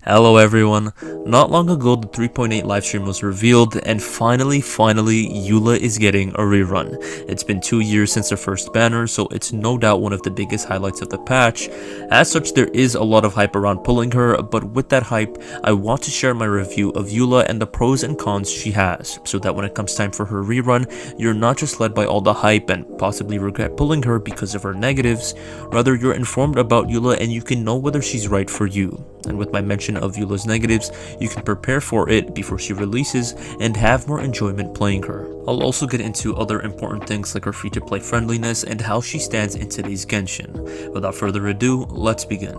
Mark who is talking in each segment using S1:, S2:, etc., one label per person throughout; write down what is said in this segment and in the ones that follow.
S1: Hello everyone. Not long ago the 3.8 livestream was revealed and finally Eula is getting a rerun. It's been 2 years since the first banner, so it's no doubt one of the biggest highlights of the patch. As such, there is a lot of hype around pulling her, but with that hype, I want to share my review of Eula and the pros and cons she has, so that when it comes time for her rerun, you're not just led by all the hype and possibly regret pulling her because of her negatives, rather you're informed about Eula and you can know whether she's right for you. And with my mention of Eula's negatives, you can prepare for it before she releases and have more enjoyment playing her. I'll also get into other important things like her free-to-play friendliness and how she stands in today's Genshin. Without further ado, let's begin.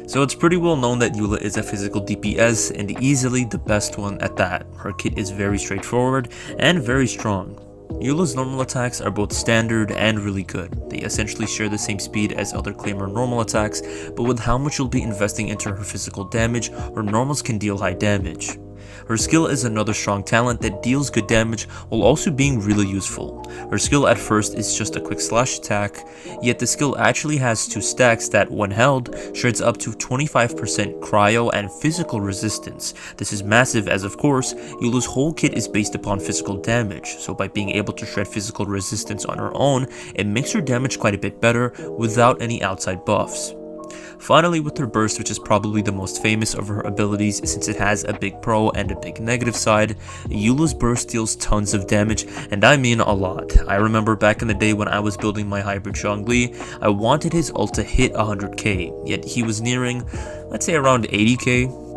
S1: So it's pretty well known that Eula is a physical DPS and easily the best one at that. Her kit is very straightforward and very strong. Eula's normal attacks are both standard and really good. They essentially share the same speed as other Claimer normal attacks, but with how much you'll be investing into her physical damage, her normals can deal high damage. Her skill is another strong talent that deals good damage while also being really useful. Her skill at first is just a quick slash attack, yet the skill actually has 2 stacks that, when held, shreds up to 25% cryo and physical resistance. This is massive as, of course, Eula's whole kit is based upon physical damage, so by being able to shred physical resistance on her own, it makes her damage quite a bit better without any outside buffs. Finally, with her burst, which is probably the most famous of her abilities since it has a big pro and a big negative side, Eula's burst deals tons of damage, and I mean a lot. I remember back in the day when I was building my hybrid Zhongli, I wanted his ult to hit 100k, yet he was nearing, let's say around 80k.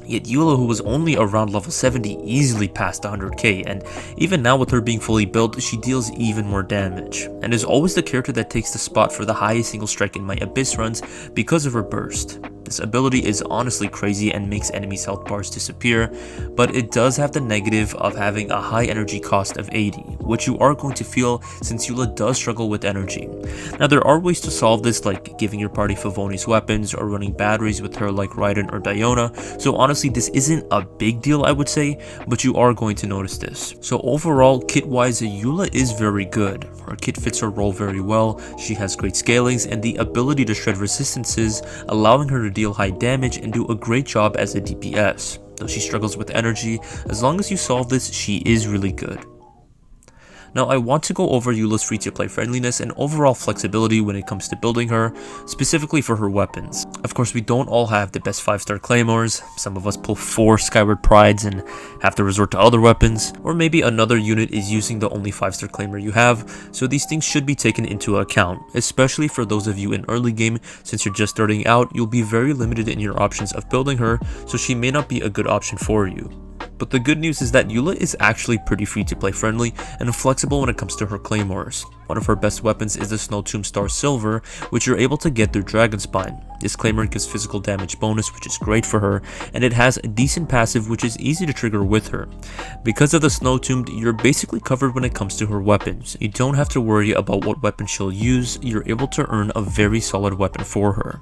S1: Yet Eula, who was only around level 70, easily passed 100k, and even now with her being fully built, she deals even more damage, and is always the character that takes the spot for the highest single strike in my Abyss runs because of her burst. This ability is honestly crazy and makes enemies' health bars disappear, but it does have the negative of having a high energy cost of 80, which you are going to feel since Eula does struggle with energy. Now there are ways to solve this, like giving your party Favoni's weapons or running batteries with her like Raiden or Diona, so honestly this isn't a big deal I would say, but you are going to notice this. So overall, kit wise, Eula is very good. Her kit fits her role very well, she has great scalings and the ability to shred resistances, allowing her to deal high damage and do a great job as a DPS. Though she struggles with energy, as long as you solve this, she is really good. Now I want to go over Eula's free-to-play friendliness and overall flexibility when it comes to building her, specifically for her weapons. Of course, we don't all have the best 5-star claymores, some of us pull 4 Skyward Prides and have to resort to other weapons, or maybe another unit is using the only 5-star claymore you have, so these things should be taken into account, especially for those of you in early game. Since you're just starting out, you'll be very limited in your options of building her, so she may not be a good option for you. But the good news is that Eula is actually pretty free to play friendly and flexible when it comes to her claymores. One of her best weapons is the Snow Tomb Star Silver, which you're able to get through Dragon Spine. This claymore gives physical damage bonus, which is great for her, and it has a decent passive which is easy to trigger with her. Because of the Snow Tomb, you're basically covered when it comes to her weapons. You don't have to worry about what weapon she'll use, you're able to earn a very solid weapon for her.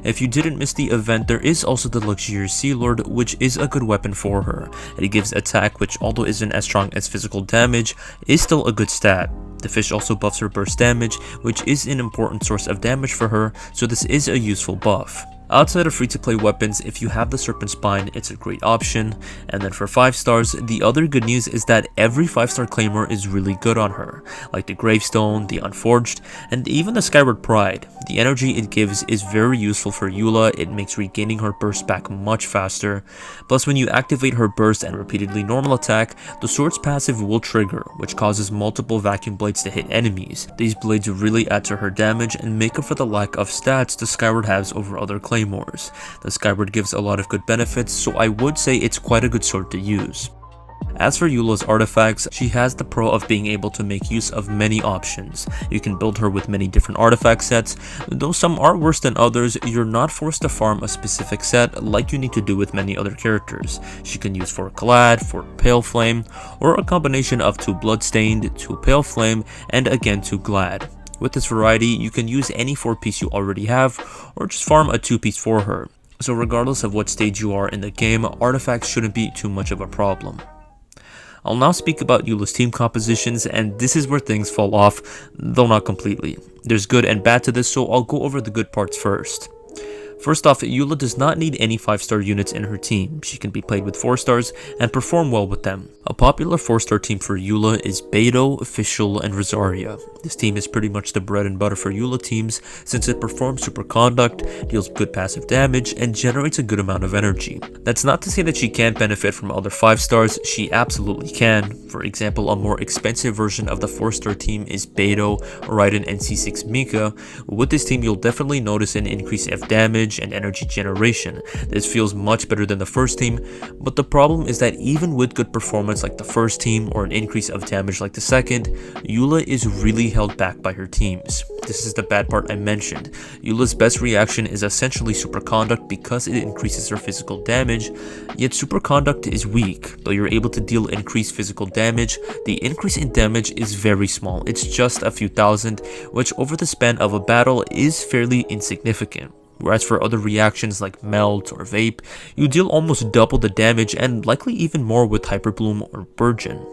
S1: If you didn't miss the event, there is also the Luxurious Sea Lord, which is a good weapon for her. It gives attack, which although isn't as strong as physical damage, is still a good stat. The fish also buffs her burst damage, which is an important source of damage for her, so this is a useful buff. Outside of free-to-play weapons, if you have the Serpent Spine, it's a great option. And then for 5 stars, the other good news is that every 5-star claymore is really good on her, like the Gravestone, the Unforged, and even the Skyward Pride. The energy it gives is very useful for Eula, it makes regaining her burst back much faster. Plus when you activate her burst and repeatedly normal attack, the Sword's passive will trigger, which causes multiple vacuum blades to hit enemies. These blades really add to her damage and make up for the lack of stats the Skyward has over other claymores. The Skyward gives a lot of good benefits, so I would say it's quite a good sword to use. As for Eula's artifacts, she has the pro of being able to make use of many options. You can build her with many different artifact sets. Though some are worse than others, you're not forced to farm a specific set like you need to do with many other characters. She can use for Glad, for Pale Flame, or a combination of 2 Bloodstained, 2 Pale Flame, and again 2 Glad. With this variety, you can use any 4-piece you already have, or just farm a 2-piece for her. So regardless of what stage you are in the game, artifacts shouldn't be too much of a problem. I'll now speak about Eula's team compositions, and this is where things fall off, though not completely. There's good and bad to this, so I'll go over the good parts first. First off, Eula does not need any 5-star units in her team. She can be played with 4 stars and perform well with them. A popular 4-star team for Eula is Beidou, Official, and Rosaria. This team is pretty much the bread and butter for Eula teams since it performs super conduct, deals good passive damage, and generates a good amount of energy. That's not to say that she can't benefit from other 5 stars, she absolutely can. For example, a more expensive version of the 4-star team is Beidou, Raiden, and C6 Mika. With this team, you'll definitely notice an increase of damage and energy generation. This feels much better than the first team, but the problem is that even with good performance like the first team or an increase of damage like the second, Eula is really held back by her teams. This is the bad part I mentioned. Eula's best reaction is essentially super conduct because it increases her physical damage, yet super conduct is weak. Though you're able to deal increased physical damage, the increase in damage is very small. It's just a few thousand, which over the span of a battle is fairly insignificant. Whereas for other reactions like Melt or Vape, you deal almost double the damage and likely even more with Hyper Bloom or Burgeon.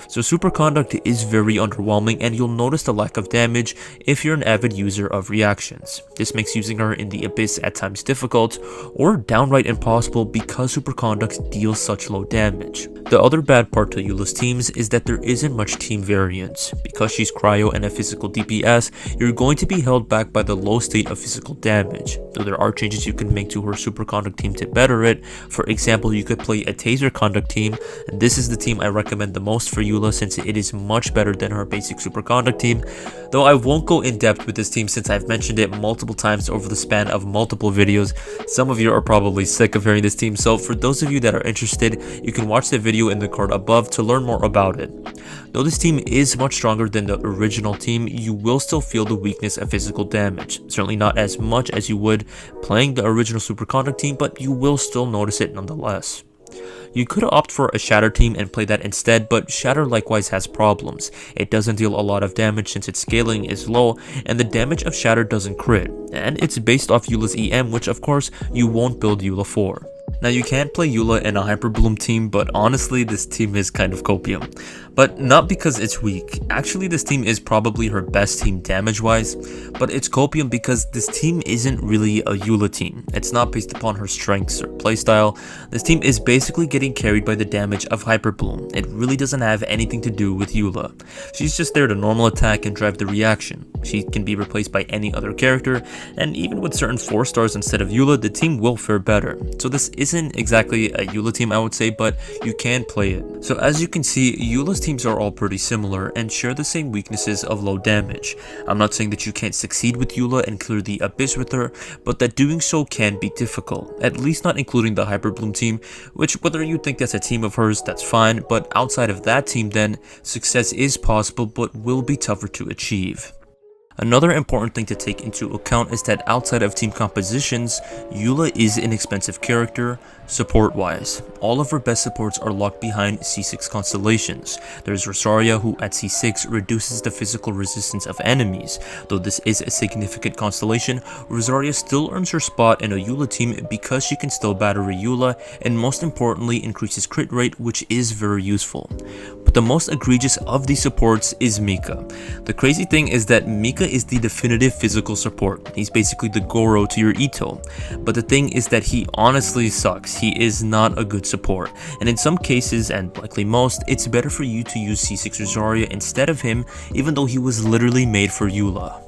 S1: So super conduct is very underwhelming and you'll notice the lack of damage if you're an avid user of reactions. This makes using her in the Abyss at times difficult or downright impossible because super conduct deals such low damage. The other bad part to Eula's teams is that there isn't much team variance. Because she's cryo and a physical DPS, you're going to be held back by the low state of physical damage. Though there are changes you can make to her super conduct team to better it. For example, you could play a taser conduct team, and this is the team I recommend the most for Eula since it is much better than her basic super conduct team. Though I won't go in depth with this team since I've mentioned it multiple times over the span of multiple videos. Some of you are probably sick of hearing this team, so for those of you that are interested, you can watch the video in the card above to learn more about it. Though this team is much stronger than the original team, you will still feel the weakness of physical damage. Certainly not as much as you would playing the original super conduct team, but you will still notice it nonetheless. You could opt for a Shatter team and play that instead, but Shatter likewise has problems. It doesn't deal a lot of damage since its scaling is low, and the damage of Shatter doesn't crit. And it's based off Eula's EM, which of course you won't build Eula for. Now you can play Eula in a Hyper Bloom team, but honestly this team is kind of copium. But not because it's weak. Actually this team is probably her best team damage wise, but it's copium because this team isn't really a Eula team. It's not based upon her strengths or playstyle. This team is basically getting carried by the damage of Hyper Bloom. It really doesn't have anything to do with Eula. She's just there to normal attack and drive the reaction. She can be replaced by any other character, and even with certain 4 stars instead of Eula, the team will fare better. So this isn't exactly a Eula team I would say, but you can play it. So as you can see, Eula's teams are all pretty similar and share the same weaknesses of low damage. I'm not saying that you can't succeed with Eula and clear the Abyss with her, but that doing so can be difficult, at least not including the Hyper Bloom team, which whether you think that's a team of hers, that's fine, but outside of that team then, success is possible but will be tougher to achieve. Another important thing to take into account is that outside of team compositions, Eula is an expensive character, support-wise. All of her best supports are locked behind C6 constellations. There's Rosaria, who at C6 reduces the physical resistance of enemies. Though this is a significant constellation, Rosaria still earns her spot in a Eula team because she can still battery Eula, and most importantly increases crit rate, which is very useful. But the most egregious of these supports is Mika. The crazy thing is that Mika is the definitive physical support. He's basically the Goro to your Ito. But the thing is that he honestly sucks. He is not a good support. And in some cases, and likely most, it's better for you to use C6 Rosaria instead of him, even though he was literally made for Eula.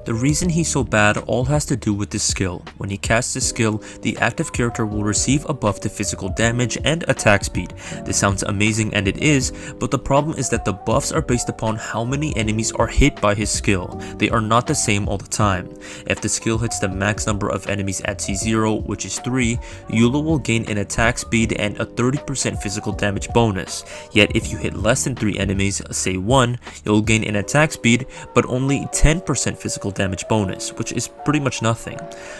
S1: The reason he's so bad all has to do with his skill. When he casts his skill, the active character will receive a buff to physical damage and attack speed. This sounds amazing and it is, but the problem is that the buffs are based upon how many enemies are hit by his skill. They are not the same all the time. If the skill hits the max number of enemies at C0, which is 3, Eula will gain an attack speed and a 30% physical damage bonus. Yet if you hit less than 3 enemies, say 1, you'll gain an attack speed but only 10% physical damage bonus, which is pretty much nothing.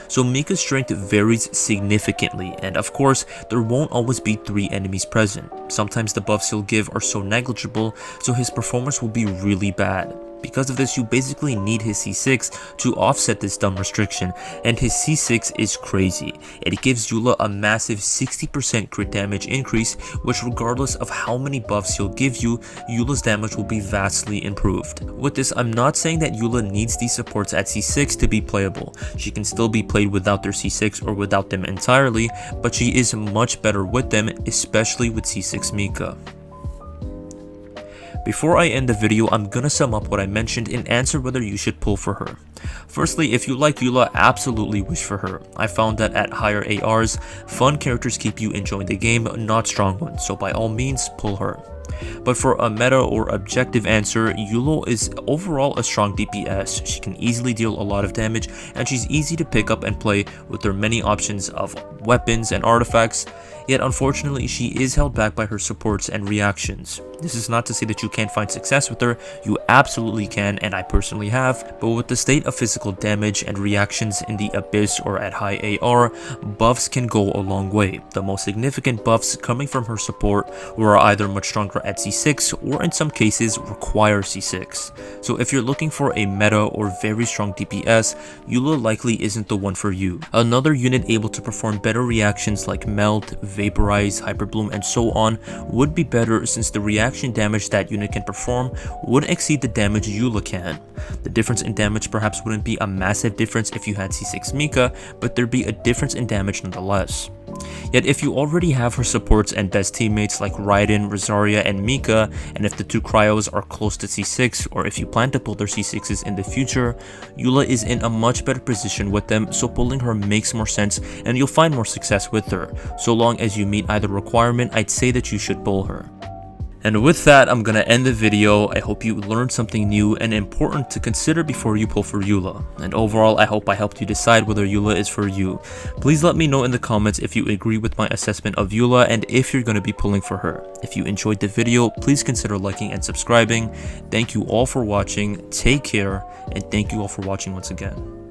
S1: So Mika's strength varies significantly, and of course there won't always be 3 enemies present. Sometimes the buffs he'll give are so negligible, so his performance will be really bad. Because of this, you basically need his C6 to offset this dumb restriction, and his C6 is crazy. It gives Eula a massive 60% crit damage increase, which regardless of how many buffs he'll give you, Eula's damage will be vastly improved. With this, I'm not saying that Eula needs these supports at C6 to be playable. She can still be played without their C6 or without them entirely, but she is much better with them, especially with C6 Mika. Before I end the video, I'm gonna sum up what I mentioned and answer whether you should pull for her. Firstly, if you like Eula, absolutely wish for her. I found that at higher ARs, fun characters keep you enjoying the game, not strong ones, so by all means, pull her. But for a meta or objective answer, Eula is overall a strong DPS. She can easily deal a lot of damage, and she's easy to pick up and play with her many options of weapons and artifacts. Yet unfortunately, she is held back by her supports and reactions. This is not to say that you can't find success with her, you absolutely can, and I personally have, but with the state of physical damage and reactions in the Abyss or at high AR, buffs can go a long way. The most significant buffs coming from her support, who are either much stronger at C6 or in some cases require C6. So if you're looking for a meta or very strong DPS, Eula likely isn't the one for you. Another unit able to perform better reactions like Melt, Vaporize, Hyperbloom, and so on would be better, since the reaction damage that unit can perform would exceed the damage Eula can. The difference in damage perhaps wouldn't be a massive difference if you had C6 Mika, but there'd be a difference in damage nonetheless. Yet if you already have her supports and best teammates like Raiden, Rosaria, and Mika, and if the two cryos are close to C6, or if you plan to pull their C6s in the future, Eula is in a much better position with them, so pulling her makes more sense and you'll find more success with her. So long as you meet either requirement, I'd say that you should pull her. And with that, I'm gonna end the video. I hope you learned something new and important to consider before you pull for Eula. And overall, I hope I helped you decide whether Eula is for you. Please let me know in the comments if you agree with my assessment of Eula and if you're gonna be pulling for her. If you enjoyed the video, please consider liking and subscribing. Thank you all for watching, take care, and thank you all for watching once again.